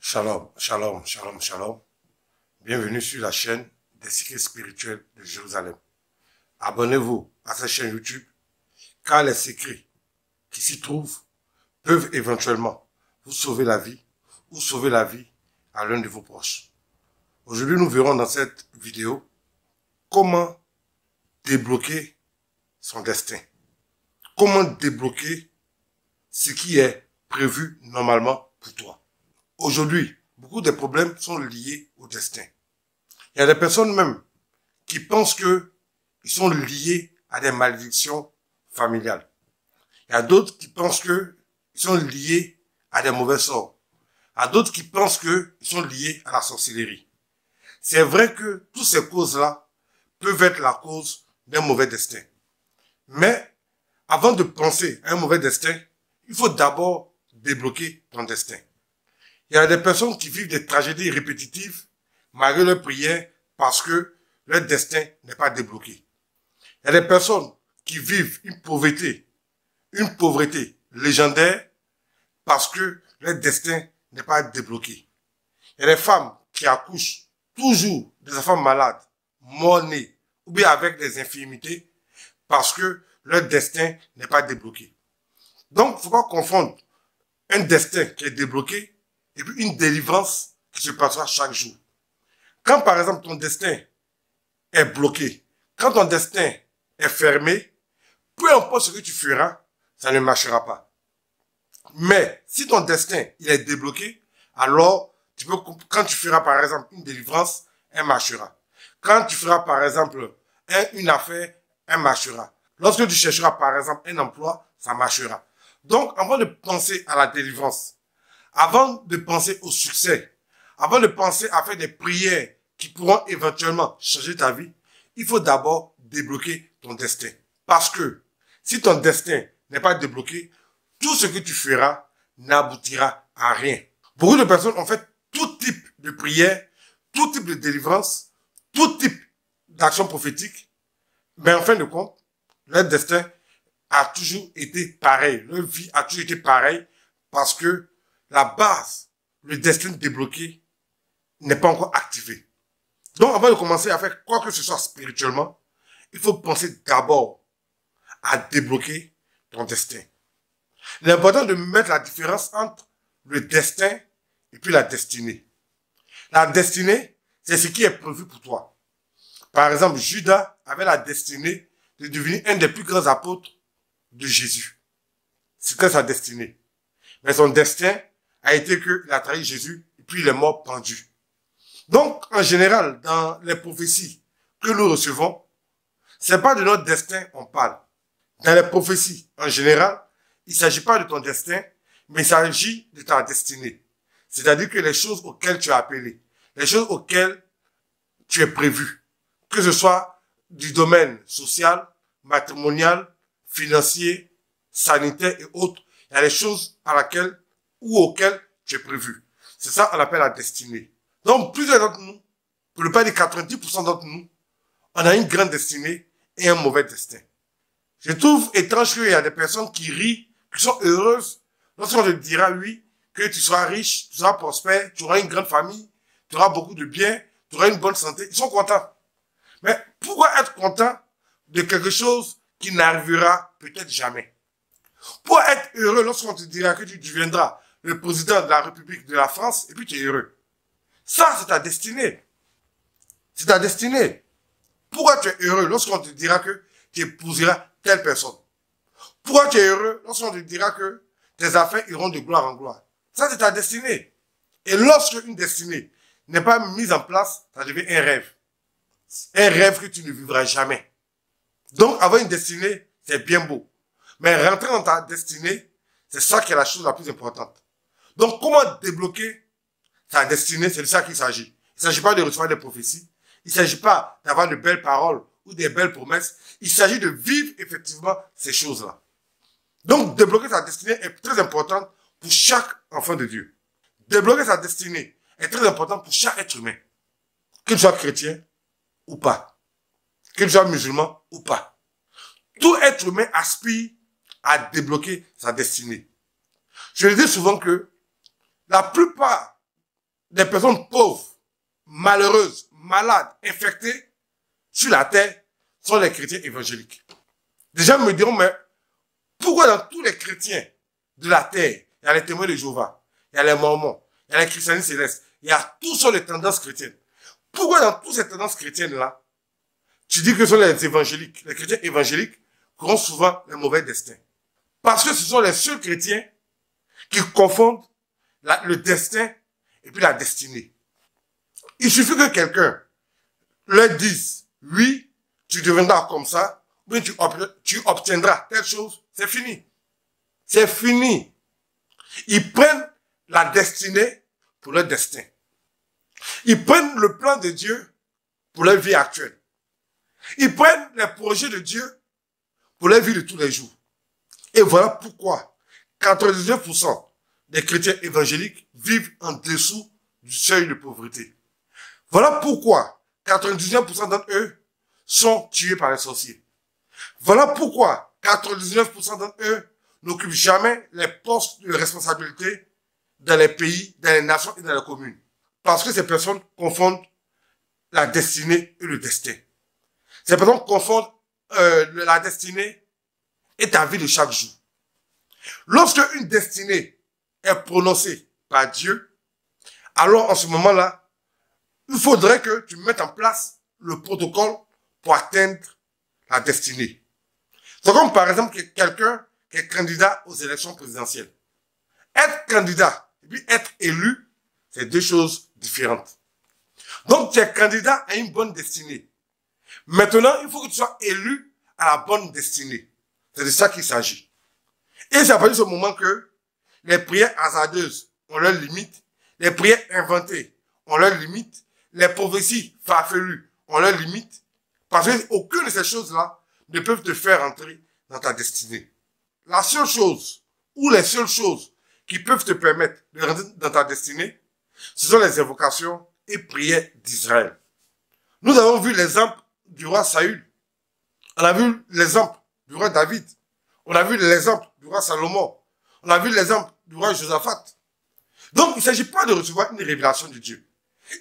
Shalom, shalom, shalom, shalom. Bienvenue sur la chaîne des secrets spirituels de Jérusalem. Abonnez-vous à cette chaîne YouTube, car les secrets qui s'y trouvent peuvent éventuellement vous sauver la vie ou sauver la vie à l'un de vos proches. Aujourd'hui, nous verrons dans cette vidéo comment débloquer son destin. Comment débloquer ce qui est prévu normalement pour toi. Aujourd'hui, beaucoup de problèmes sont liés au destin. Il y a des personnes même qui pensent qu'ils sont liés à des malédictions familiales. Il y a d'autres qui pensent qu'ils sont liés à des mauvais sorts. Il y a d'autres qui pensent qu'ils sont liés à la sorcellerie. C'est vrai que toutes ces causes-là peuvent être la cause d'un mauvais destin. Mais avant de penser à un mauvais destin, il faut d'abord débloquer ton destin. Il y a des personnes qui vivent des tragédies répétitives malgré leurs prières parce que leur destin n'est pas débloqué. Il y a des personnes qui vivent une pauvreté légendaire parce que leur destin n'est pas débloqué. Il y a des femmes qui accouchent toujours des enfants malades, mort-nés ou bien avec des infirmités parce que leur destin n'est pas débloqué. Donc, il ne faut pas confondre un destin qui est débloqué et puis une délivrance qui se passera chaque jour. Quand par exemple ton destin est bloqué, quand ton destin est fermé, peu importe ce que tu feras, ça ne marchera pas. Mais si ton destin il est débloqué, alors quand tu feras par exemple une délivrance, elle marchera. Quand tu feras par exemple une affaire, elle marchera. Lorsque tu chercheras par exemple un emploi, ça marchera. Donc avant de penser à la délivrance, avant de penser au succès, avant de penser à faire des prières qui pourront éventuellement changer ta vie, il faut d'abord débloquer ton destin. Parce que si ton destin n'est pas débloqué, tout ce que tu feras n'aboutira à rien. Beaucoup de personnes ont fait tout type de prières, tout type de délivrance, tout type d'action prophétique, mais en fin de compte, leur destin a toujours été pareil. Leur vie a toujours été pareille parce que la base, le destin débloqué, n'est pas encore activé. Donc, avant de commencer à faire quoi que ce soit spirituellement, il faut penser d'abord à débloquer ton destin. Il est important de mettre la différence entre le destin et puis la destinée. La destinée, c'est ce qui est prévu pour toi. Par exemple, Judas avait la destinée de devenir un des plus grands apôtres de Jésus. C'était sa destinée. Mais son destin a été qu'il a trahi Jésus et puis il est mort pendu. Donc, en général, dans les prophéties que nous recevons, c'est pas de notre destin qu'on parle. Dans les prophéties, en général, il ne s'agit pas de ton destin, mais il s'agit de ta destinée. C'est-à-dire que les choses auxquelles tu es appelé, les choses auxquelles tu es prévu, que ce soit du domaine social, matrimonial, financier, sanitaire et autres, il y a des choses à laquelle ou auquel tu es prévu. C'est ça qu'on appelle la destinée. Donc, plusieurs d'entre nous, pour ne pas dire 90% d'entre nous, on a une grande destinée et un mauvais destin. Je trouve étrange qu'il y a des personnes qui rient, qui sont heureuses, lorsqu'on te dira, oui, que tu seras riche, tu seras prospère, tu auras une grande famille, tu auras beaucoup de biens, tu auras une bonne santé. Ils sont contents. Mais pourquoi être content de quelque chose qui n'arrivera peut-être jamais? Pour être heureux lorsqu'on te dira que tu deviendras le président de la République de la France, et puis tu es heureux. Ça, c'est ta destinée. C'est ta destinée. Pourquoi tu es heureux lorsqu'on te dira que tu épouseras telle personne? Pourquoi tu es heureux lorsqu'on te dira que tes affaires iront de gloire en gloire? Ça, c'est ta destinée. Et lorsque une destinée n'est pas mise en place, ça devient un rêve. Un rêve que tu ne vivras jamais. Donc, avoir une destinée, c'est bien beau. Mais rentrer dans ta destinée, c'est ça qui est la chose la plus importante. Donc, comment débloquer ta destinée? C'est de ça qu'il s'agit. Il ne s'agit pas de recevoir des prophéties. Il ne s'agit pas d'avoir de belles paroles ou des belles promesses. Il s'agit de vivre effectivement ces choses-là. Donc, débloquer sa destinée est très important pour chaque enfant de Dieu. Débloquer sa destinée est très important pour chaque être humain. Qu'il soit chrétien ou pas. Qu'il soit musulman ou pas. Tout être humain aspire à débloquer sa destinée. Je le dis souvent que la plupart des personnes pauvres, malheureuses, malades, infectées sur la terre sont les chrétiens évangéliques. Des gens me diront, mais pourquoi dans tous les chrétiens de la terre, il y a les témoins de Jéhovah, il y a les mormons, il y a les christianistes célestes, il y a tous sur les tendances chrétiennes. Pourquoi dans toutes ces tendances chrétiennes-là, tu dis que ce sont les évangéliques, les chrétiens évangéliques qui ont souvent les mauvais destins? Parce que ce sont les seuls chrétiens qui confondent le destin et puis la destinée. Il suffit que quelqu'un leur dise, oui, tu deviendras comme ça, ou bien tu obtiendras telle chose, c'est fini. C'est fini. Ils prennent la destinée pour leur destin. Ils prennent le plan de Dieu pour leur vie actuelle. Ils prennent les projets de Dieu pour leur vie de tous les jours. Et voilà pourquoi 99% des chrétiens évangéliques vivent en dessous du seuil de pauvreté. Voilà pourquoi 99% d'entre eux sont tués par les sorciers. Voilà pourquoi 99% d'entre eux n'occupent jamais les postes de responsabilité dans les pays, dans les nations et dans les communes. Parce que ces personnes confondent la destinée et le destin. Ces personnes confondent la destinée et ta vie de chaque jour. Lorsque une destinée est prononcée par Dieu, alors en ce moment-là, il faudrait que tu mettes en place le protocole pour atteindre la destinée. C'est comme par exemple quelqu'un qui est candidat aux élections présidentielles. Être candidat et puis être élu, c'est deux choses différentes. Donc tu es candidat à une bonne destinée. Maintenant, il faut que tu sois élu à la bonne destinée. C'est de ça qu'il s'agit. Et c'est à partir de ce moment que les prières hasardeuses ont leurs limites, les prières inventées ont leurs limites, les prophéties farfelues ont leurs limites, parce qu'aucune de ces choses-là ne peuvent te faire entrer dans ta destinée. La seule chose, ou les seules choses qui peuvent te permettre de rentrer dans ta destinée, ce sont les invocations et prières d'Israël. Nous avons vu l'exemple du roi Saül. On a vu l'exemple du roi David. On a vu l'exemple du roi Salomon. On a vu l'exemple du roi Josaphat. Donc, il ne s'agit pas de recevoir une révélation de Dieu.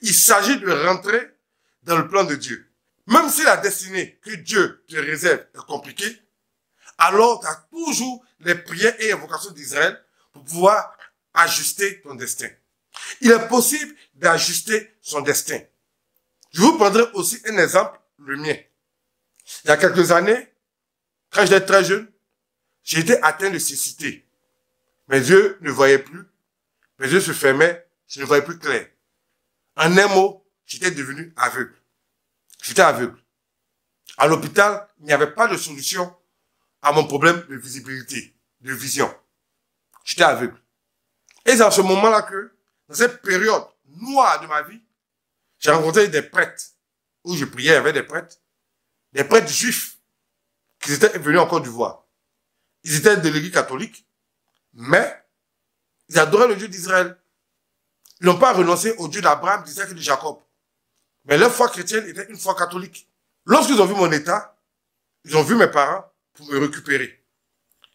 Il s'agit de rentrer dans le plan de Dieu. Même si la destinée que Dieu te réserve est compliquée, alors tu as toujours les prières et invocations d'Israël pour pouvoir ajuster ton destin. Il est possible d'ajuster son destin. Je vous prendrai aussi un exemple, le mien. Il y a quelques années, quand j'étais très jeune, j'ai été atteint de cécité. Mes yeux ne voyaient plus, mes yeux se fermaient, je ne voyais plus clair. En un mot, j'étais devenu aveugle. J'étais aveugle. À l'hôpital, il n'y avait pas de solution à mon problème de visibilité, de vision. J'étais aveugle. Et c'est à ce moment-là que, dans cette période noire de ma vie, j'ai rencontré des prêtres, où je priais avec des prêtres juifs, qui étaient venus en Côte d'Ivoire. Ils étaient de l'église catholique, mais ils adoraient le Dieu d'Israël. Ils n'ont pas renoncé au Dieu d'Abraham, d'Isaac et de Jacob. Mais leur foi chrétienne était une foi catholique. Lorsqu'ils ont vu mon état, ils ont vu mes parents pour me récupérer.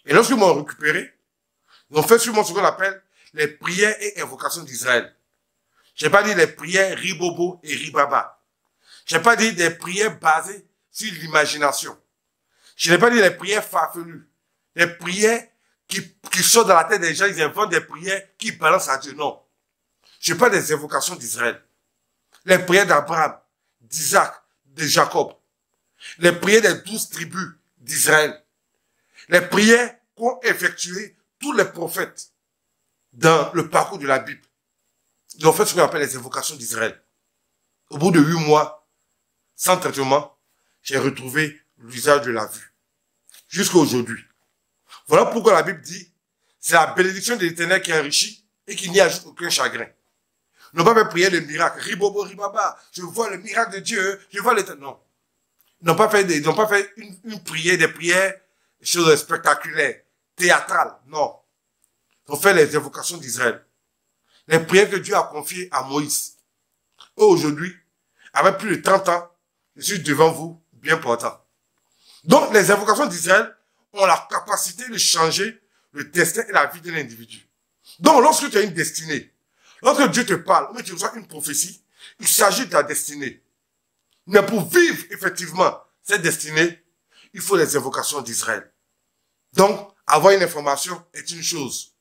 Et lorsqu'ils m'ont récupéré, ils ont fait sur moi ce qu'on appelle les prières et invocations d'Israël. Je n'ai pas dit les prières ribobo et ribaba. Je n'ai pas dit des prières basées sur l'imagination. Je n'ai pas dit les prières farfelues. Les prières qui sortent dans la tête des gens, ils inventent des prières qui balancent à Dieu. Non. Je parle des invocations d'Israël. Les prières d'Abraham, d'Isaac, de Jacob. Les prières des 12 tribus d'Israël. Les prières qu'ont effectuées tous les prophètes dans le parcours de la Bible. Ils ont fait ce qu'on appelle les invocations d'Israël. Au bout de 8 mois, sans traitement, j'ai retrouvé l'usage de la vue. Jusqu'à aujourd'hui. Voilà pourquoi la Bible dit, c'est la bénédiction de l'Éternel qui enrichit et qui n'y ajoute aucun chagrin. Ils n'ont pas fait prier le miracle. Ribobo, ribaba. Je vois le miracle de Dieu. Je vois l'Éternel. Non. Ils n'ont pas fait une prière, des prières, des choses spectaculaires, théâtrales. Non. Ils ont fait les invocations d'Israël. Les prières que Dieu a confiées à Moïse. Aujourd'hui, avec plus de 30 ans, je suis devant vous, bien portant. Donc, les invocations d'Israël ont la capacité de changer le destin et la vie de l'individu. Donc, lorsque tu as une destinée, Lorsque Dieu te parle, ou tu reçois une prophétie, il s'agit de ta destinée. Mais pour vivre effectivement cette destinée, il faut les invocations d'Israël. Donc, avoir une information est une chose.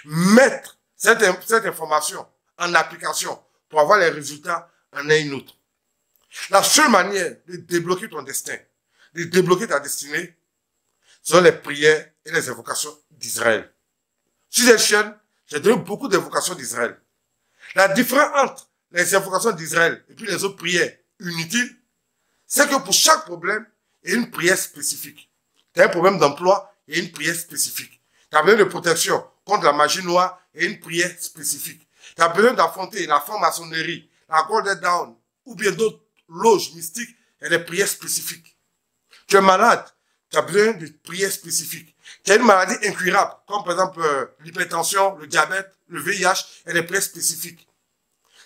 Mettre cette information en application pour avoir les résultats en est une autre. La seule manière de débloquer ton destin, de débloquer ta destinée, sont les prières et les invocations d'Israël. Sur cette chaîne, j'ai donné beaucoup d'invocations d'Israël. La différence entre les invocations d'Israël et puis les autres prières inutiles, c'est que pour chaque problème, il y a une prière spécifique. Tu as un problème d'emploi, il y a une prière spécifique. Tu as besoin de protection contre la magie noire, il y a une prière spécifique. Tu as besoin d'affronter la franc-maçonnerie, la Golden Dawn, ou bien d'autres loges mystiques, il y a des prières spécifiques. Tu es malade, tu as besoin de prières spécifiques. Tu as une maladie incurable, comme par exemple l'hypertension, le diabète, le VIH, il y a des prières spécifiques.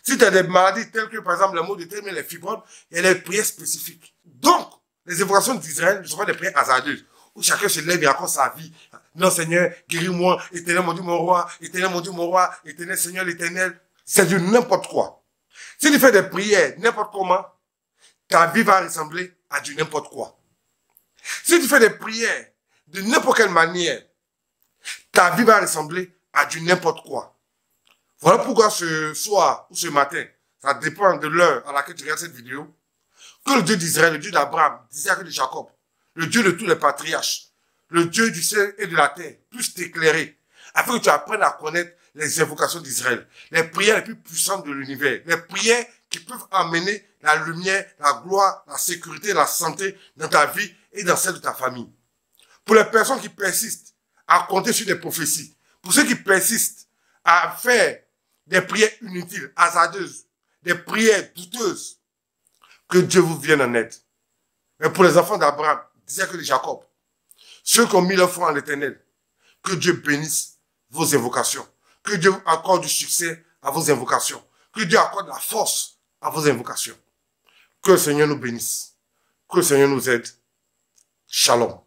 Si tu as des maladies telles que par exemple le mot de tête, les fibromes, il y a des prières spécifiques. Donc, les invocations d'Israël ne sont pas des prières hasardeuses, où chacun se lève et raconte sa vie. Non Seigneur, guéris-moi, éternel mon Dieu, mon roi, éternel mon Dieu, mon roi, éternel Seigneur, l'éternel. C'est du n'importe quoi. Si tu fais des prières n'importe comment, ta vie va ressembler à du n'importe quoi. Si tu fais des prières de n'importe quelle manière, ta vie va ressembler à du n'importe quoi. Voilà pourquoi ce soir ou ce matin, ça dépend de l'heure à laquelle tu regardes cette vidéo, que le Dieu d'Israël, le Dieu d'Abraham, d'Isaac et de Jacob, le Dieu de tous les patriarches, le Dieu du ciel et de la terre, puisse t'éclairer, afin que tu apprennes à connaître les invocations d'Israël, les prières les plus puissantes de l'univers, les prières qui peuvent amener la lumière, la gloire, la sécurité, la santé dans ta vie et dans celle de ta famille. Pour les personnes qui persistent à compter sur des prophéties, pour ceux qui persistent à faire des prières inutiles, hasardeuses, des prières douteuses, que Dieu vous vienne en aide. Mais pour les enfants d'Abraham, d'Isaac et de Jacob, ceux qui ont mis leur foi en l'Éternel, que Dieu bénisse vos invocations, que Dieu accorde du succès à vos invocations, que Dieu accorde la force à vos invocations. Que le Seigneur nous bénisse, que le Seigneur nous aide. Shalom.